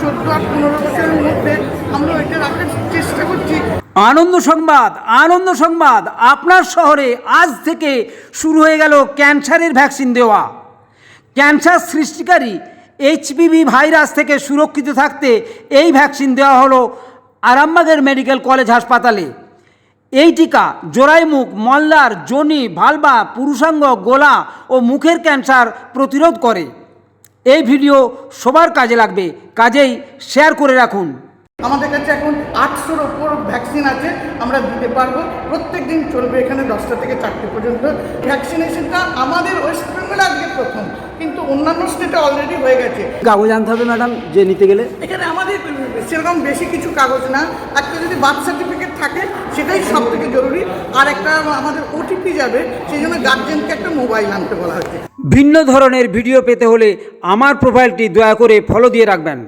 14 আর 15 বছরের মধ্যে আমরা এটা রাখার চেষ্টা করছি। আনন্দ সংবাদ, আনন্দ সংবাদ। আপনার শহরে আজ থেকে শুরু হয়ে গেল ক্যান্সারের ভ্যাকসিন দেওয়া। ক্যান্সার সৃষ্টিকারী এইচপিভি ভাইরাস থেকে সুরক্ষিত থাকতে এই ভ্যাকসিন দেওয়া হলো আরামবাগের মেডিকেল কলেজ হাসপাতালে। এই টিকা জোড়াইমুখ, মলদ্বার, যোনি, ভালভা, পুরুষাঙ্গ, গোলা ও মুখের ক্যান্সার প্রতিরোধ করে। এই ভিডিও সবার কাজে লাগবে, কাজেই শেয়ার করে রাখুন। আমাদের কাছে এখন 800-র ওপর ভ্যাকসিন আছে, আমরা দিতে পারবো। প্রত্যেক দিন চলবে এখানে 10টা থেকে 4টে পর্যন্ত। ভ্যাকসিনেশনটা আমাদের ওয়েস্ট বেঙ্গলে আজকে প্রথম, কিন্তু অন্যান্য স্টেটে অলরেডি হয়ে গেছে। কাগজ আনতে হবে ম্যাডাম যে নিতে গেলে? এখানে আমাদের সেরকম বেশি কিছু কাগজ না, একটা যদি বার্থ সার্টিফিকেট থাকে সেটাই সব থেকে জরুরি, আর একটা আমাদের ওটিপি যাবে, সেই জন্য গার্জেনকে একটা মোবাইল আনতে বলা হয়েছে। ভিন্ন ধরনের ভিডিও পেতে হলে আমার প্রোফাইলটি দয়া করে ফলো দিয়ে রাখবেন।